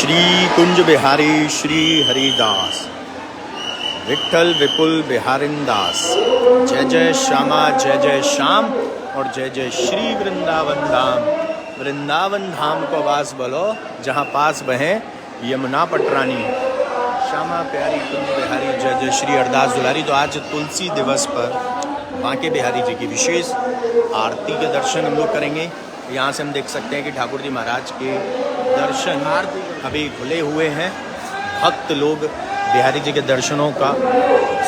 श्री कुंज बिहारी श्री हरिदास विठल विपुल बिहारिंदास। जय जय श्यामा जय जय श्याम और जय जय श्री वृंदावन धाम। वृंदावन धाम को वास बोलो जहाँ पास बहे यमुना पटरानी। श्यामा प्यारी कुंज बिहारी जय जय श्री हरदास दुलारी। तो आज तुलसी दिवस पर बांके बिहारी जी की विशेष आरती के दर्शन हम लोग करेंगे। यहाँ से हम देख सकते हैं कि ठाकुर जी महाराज के दर्शन अभी खुले हुए हैं। भक्त लोग बिहारी जी के दर्शनों का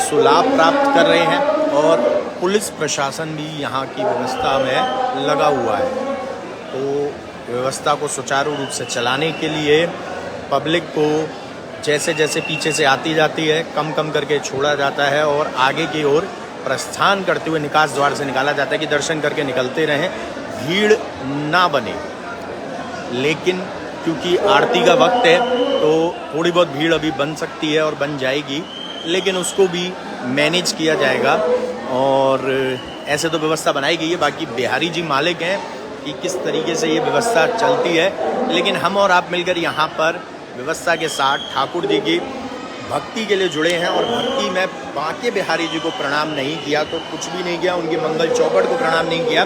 सुलाभ प्राप्त कर रहे हैं और पुलिस प्रशासन भी यहाँ की व्यवस्था में लगा हुआ है। तो व्यवस्था को सुचारू रूप से चलाने के लिए पब्लिक को जैसे जैसे पीछे से आती जाती है कम कम करके छोड़ा जाता है और आगे की ओर प्रस्थान करते हुए निकास द्वार से निकाला जाता है कि दर्शन करके निकलते रहें, भीड़ ना बने। लेकिन क्योंकि आरती का वक्त है तो थोड़ी बहुत भीड़ अभी बन सकती है और बन जाएगी, लेकिन उसको भी मैनेज किया जाएगा और ऐसे तो व्यवस्था बनाई गई है। बाकी बिहारी जी मालिक हैं कि किस तरीके से ये व्यवस्था चलती है, लेकिन हम और आप मिलकर यहाँ पर व्यवस्था के साथ ठाकुर जी की भक्ति के लिए जुड़े हैं। और भक्ति में बांके बिहारी जी को प्रणाम नहीं किया तो कुछ भी नहीं किया, उनकी मंगल चौखट को प्रणाम नहीं किया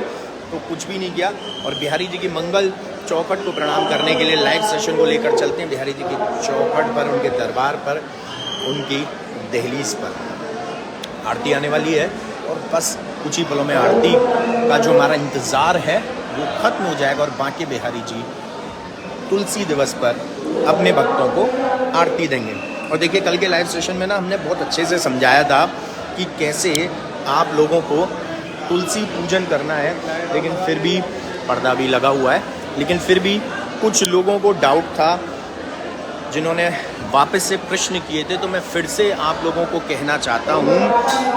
तो कुछ भी नहीं किया। और बिहारी जी की मंगल चौखट को प्रणाम करने के लिए लाइव सेशन को लेकर चलते हैं बिहारी जी की चौखट पर, उनके दरबार पर, उनकी दहलीज पर। आरती आने वाली है और बस कुछ ही पलों में आरती का जो हमारा इंतज़ार है वो खत्म हो जाएगा और बांके बिहारी जी तुलसी दिवस पर अपने भक्तों को आरती देंगे। और देखिए कल के लाइव सेशन में ना हमने बहुत अच्छे से समझाया था कि कैसे आप लोगों को तुलसी पूजन करना है, लेकिन फिर भी पर्दा भी लगा हुआ है, लेकिन फिर भी कुछ लोगों को डाउट था जिन्होंने वापस से प्रश्न किए थे। तो मैं फिर से आप लोगों को कहना चाहता हूँ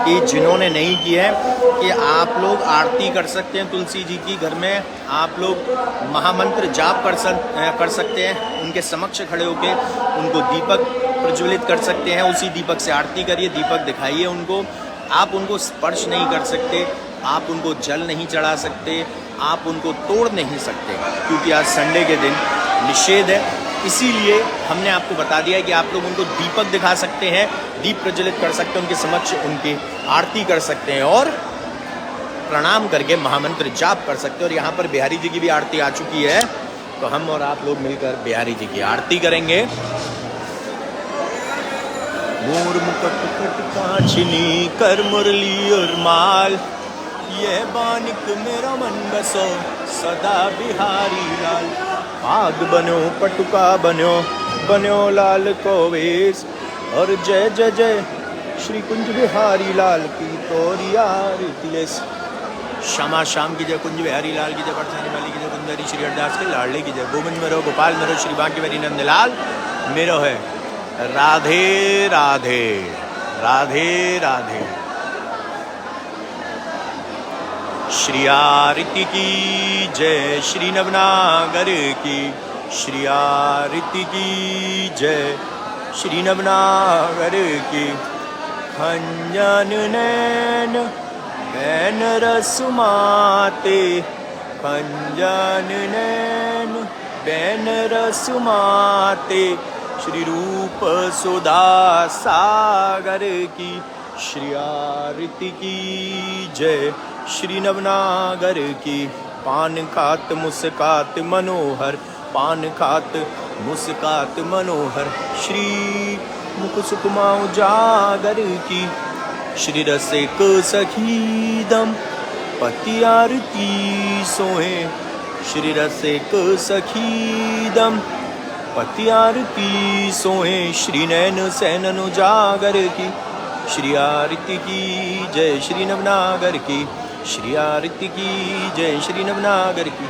कि जिन्होंने नहीं किया है कि आप लोग आरती कर सकते हैं तुलसी जी की घर में, आप लोग महामंत्र जाप कर सकते हैं, उनके समक्ष खड़े होकर उनको दीपक प्रज्वलित कर सकते हैं, उसी दीपक से आरती करिए, दीपक दिखाइए उनको। आप उनको स्पर्श नहीं कर सकते, आप उनको जल नहीं चढ़ा सकते, आप उनको तोड़ नहीं सकते, क्योंकि आज संडे के दिन निषेध है। इसीलिए हमने आपको बता दिया है कि आप लोग उनको दीपक दिखा सकते हैं, दीप प्रज्वलित कर सकते हैं, उनके समक्ष उनकी आरती कर सकते हैं और प्रणाम करके महामंत्र जाप कर सकते हैं। और यहाँ पर बिहारी जी की भी आरती आ चुकी है, तो हम और आप लोग मिलकर बिहारी जी की आरती करेंगे। मोर मुकुट कांचनी कर मुरली और माल, ये बानिक मेरा मन बसो सदा बिहारी लाल। आग बनो पटुका बनो लाल को वेश, और जय जय जय श्री कुंज बिहारी लाल की तोरिया रितिलेस। श्यामा श्याम की जय, कुंज बिहारी लाल की जय, बरसाने वाली की जय, कुंदरी श्री हरदास के लाडले की जय। गोविंद मेरो गोपाल मेरो श्री बांके बिहारी नंदलाल मेरो है। राधे राधे राधे राधे। श्री आरती की जय, श्री नवनागर की श्री आरती की जय, श्री नवनागर की। खंजन नैन बैन रसुमाते, खंजन नैन बैन रसुमाते, श्री रूप सुधा सागर की श्री आरती की जय, श्री नवनागर की। पान खात मुस्कात मनोहर, पान खात मुस्कात मनोहर, श्री मुख सुकुमा उजागर की। श्री रसिक सखीदम पति आरती सोहे, श्री रसिक सखीदम पति आरती सोहे, श्री नैन सैनन उजागर की श्री आरती की जय, श्री नवनागर की श्री आरती की जय, श्री नवनागर की।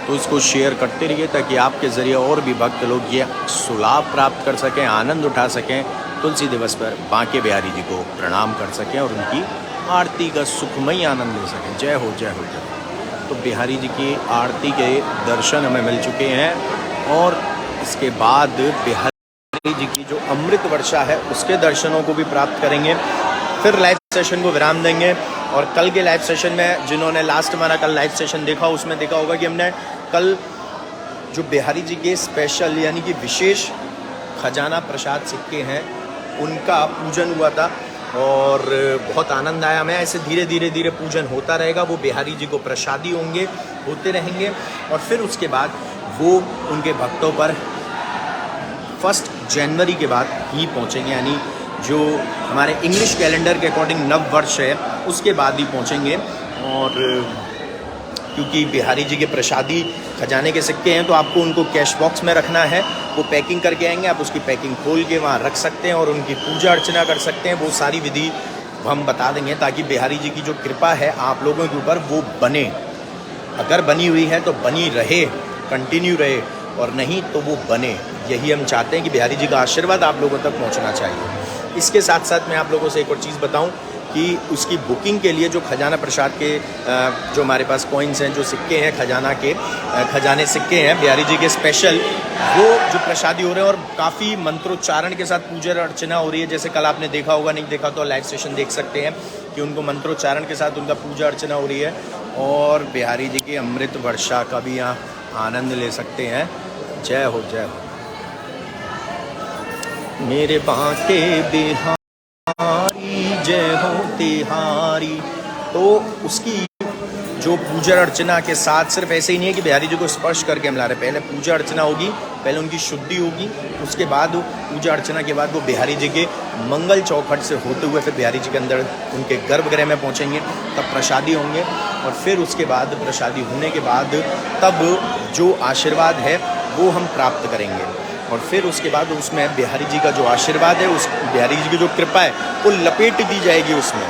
तो इसको शेयर करते रहिए ताकि आपके ज़रिए और भी भक्त लोग ये सुलाभ प्राप्त कर सकें, आनंद उठा सकें, तुलसी दिवस पर बांके बिहारी जी को प्रणाम कर सकें और उनकी आरती का सुखमय आनंद ले सकें। जय हो जय हो जय। तो बिहारी जी की आरती के दर्शन हमें मिल चुके हैं और इसके बाद बिहारी जी की जो अमृत वर्षा है उसके दर्शनों को भी प्राप्त करेंगे। फिर लाइव सेशन को विराम देंगे। और कल के लाइव सेशन में जिन्होंने लास्ट हमारा कल लाइव सेशन देखा, उसमें देखा होगा कि हमने कल जो बिहारी जी के स्पेशल यानी कि विशेष खजाना प्रसाद सिक्के हैं उनका पूजन हुआ था और बहुत आनंद आया। मैं ऐसे धीरे धीरे पूजन होता रहेगा, वो बिहारी जी को प्रसादी होते रहेंगे और फिर उसके बाद वो उनके भक्तों पर 1 जनवरी के बाद ही पहुंचेंगे, यानी जो हमारे इंग्लिश कैलेंडर के अकॉर्डिंग नव वर्ष है उसके बाद ही पहुंचेंगे। और क्योंकि बिहारी जी के प्रसादी खजाने के सिक्के हैं तो आपको उनको कैश बॉक्स में रखना है, वो पैकिंग करके आएंगे, आप उसकी पैकिंग खोल के वहाँ रख सकते हैं और उनकी पूजा अर्चना कर सकते हैं। वो सारी विधि हम बता देंगे ताकि बिहारी जी की जो कृपा है आप लोगों के ऊपर वो बने, अगर बनी हुई है तो बनी रहे, कंटिन्यू रहे, और नहीं तो वो बने। यही हम चाहते हैं कि बिहारी जी का आशीर्वाद आप लोगों तक पहुंचना चाहिए। इसके साथ साथ मैं आप लोगों से एक और चीज़ बताऊं कि उसकी बुकिंग के लिए जो खजाना प्रसाद के जो हमारे पास कॉइन्स हैं, जो सिक्के हैं खजाने सिक्के हैं बिहारी जी के स्पेशल, वो जो प्रसादी हो रहे हैं और काफ़ी मंत्रोच्चारण के साथ पूजा अर्चना हो रही है। जैसे कल आपने देखा होगा, नहीं देखा तो लाइव सेशन देख सकते हैं कि उनको मंत्रोच्चारण के साथ उनका पूजा अर्चना हो रही है और बिहारी जी की अमृत वर्षा का भी यहाँ आनंद ले सकते हैं। जय हो, जय हो मेरे बांके बिहारी, जय हो तिहारी। तो उसकी जो पूजा अर्चना के साथ सिर्फ ऐसे ही नहीं है कि बिहारी जी को स्पर्श करके हम ला रहे, पहले पूजा अर्चना होगी, पहले उनकी शुद्धि होगी, उसके बाद पूजा अर्चना के बाद वो बिहारी जी के मंगल चौखट से होते हुए फिर बिहारी जी के अंदर उनके गर्भगृह में पहुंचेंगे, तब प्रसादी होंगे और फिर उसके बाद प्रसादी होने के बाद तब जो आशीर्वाद है वो हम प्राप्त करेंगे और फिर उसके बाद उसमें बिहारी जी का जो आशीर्वाद है, उस बिहारी जी की जो कृपा है वो लपेट दी जाएगी उसमें।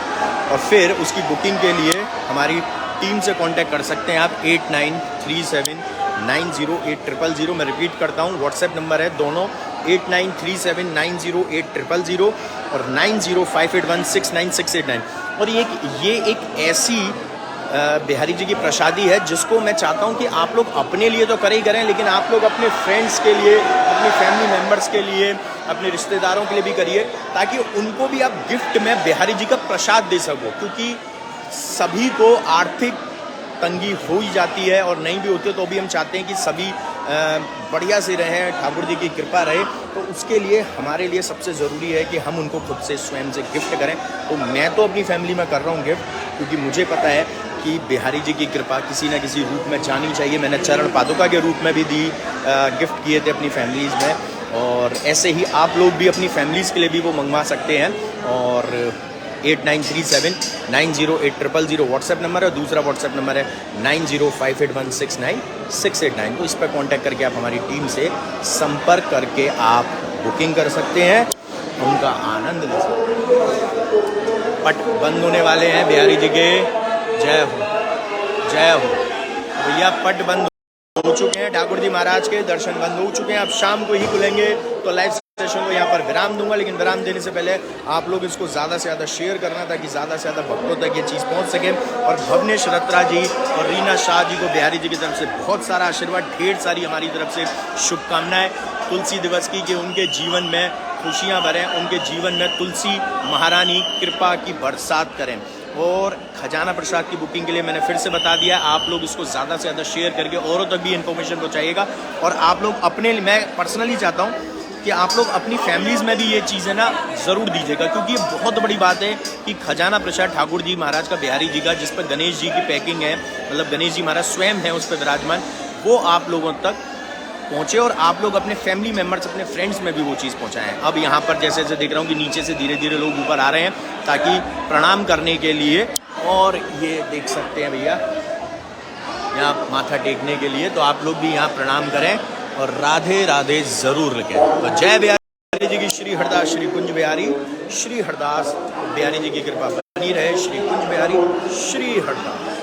और फिर उसकी बुकिंग के लिए हमारी टीम से कांटेक्ट कर सकते हैं आप 8937908000। मैं रिपीट करता हूँ, व्हाट्सएप नंबर है दोनों 8937908000 और 9058169689। और ये एक ऐसी बिहारी जी की प्रसादी है जिसको मैं चाहता हूं कि आप लोग अपने लिए तो करें, लेकिन आप लोग अपने फ्रेंड्स के लिए, अपने फैमिली मेम्बर्स के लिए, अपने रिश्तेदारों के लिए भी करिए ताकि उनको भी आप गिफ्ट में बिहारी जी का प्रसाद दे सको। क्योंकि सभी को आर्थिक तंगी हो ही जाती है और नहीं भी होती, तो भी हम चाहते हैं कि सभी बढ़िया से रहें, ठाकुर जी की कृपा रहे। तो उसके लिए हमारे लिए सबसे ज़रूरी है कि हम उनको खुद से स्वयं से गिफ्ट करें। तो मैं तो अपनी फैमिली में कर रहा हूँ गिफ्ट, क्योंकि मुझे पता है कि बिहारी जी की कृपा किसी न किसी रूप में जानी चाहिए। मैंने चरण पादुका के रूप में भी गिफ्ट किए थे अपनी फैमिलीज़ में, और ऐसे ही आप लोग भी अपनी फैमिलीज़ के लिए भी वो मंगवा सकते हैं। और 8937908000 व्हाट्सएप नंबर है, दूसरा व्हाट्सएप नंबर है 9058169689। तो इस पर कांटेक्ट करके आप हमारी टीम से संपर्क करके आप बुकिंग कर सकते हैं, उनका आनंद ले सकते हैं। पट बंद होने वाले हैं बिहारी जी के, जय हो, जय हो। भैया पट बंद हो चुके हैं, ठाकुर जी महाराज के दर्शन बंद हो चुके हैं, अब शाम को ही खुलेंगे। तो लाइव सेशन को यहाँ पर विराम दूंगा, लेकिन विराम देने से पहले आप लोग इसको ज़्यादा से ज़्यादा शेयर करना ताकि ज़्यादा से ज़्यादा भक्तों तक ये चीज़ पहुँच सके। और भवनेश रत्रा जी और रीना शाह जी को बिहारी जी की तरफ से बहुत सारा आशीर्वाद, ढेर सारी हमारी तरफ से शुभकामनाएं तुलसी दिवस की, कि उनके जीवन में खुशियाँ भरें, उनके जीवन में तुलसी महारानी कृपा की बरसात करें। और खजाना प्रसाद की बुकिंग के लिए मैंने फिर से बता दिया, आप लोग इसको ज़्यादा से ज़्यादा शेयर करके औरों तक भी इन्फॉर्मेशन पहुँचाइएगा। और आप लोग अपने, मैं पर्सनली चाहता हूँ कि आप लोग अपनी फैमिलीज़ में भी ये चीज़ें ना ज़रूर दीजिएगा, क्योंकि ये बहुत बड़ी बात है कि खजाना प्रसाद ठाकुर जी महाराज का, बिहारी जी का, जिस पर गणेश जी की पैकिंग है, मतलब गणेश जी महाराज स्वयं है उस पर विराजमान, वो आप लोगों तक पहुँचे और आप लोग अपने फैमिली मेम्बर्स, अपने फ्रेंड्स में भी वो चीज़ पहुँचाएँ। अब यहाँ पर जैसे जैसे देख रहा हूँ कि नीचे से धीरे धीरे लोग ऊपर आ रहे हैं ताकि प्रणाम करने के लिए, और ये देख सकते हैं भैया यहाँ माथा टेकने के लिए, तो आप लोग भी यहाँ प्रणाम करें और राधे राधे ज़रूर लिखें। तो जय बिहारी जी की, श्री हरदास श्री कुंज बिहारी, श्री हरदास बिहारी जी की कृपा बनी रहे, श्री कुंज बिहारी, श्री हरदास।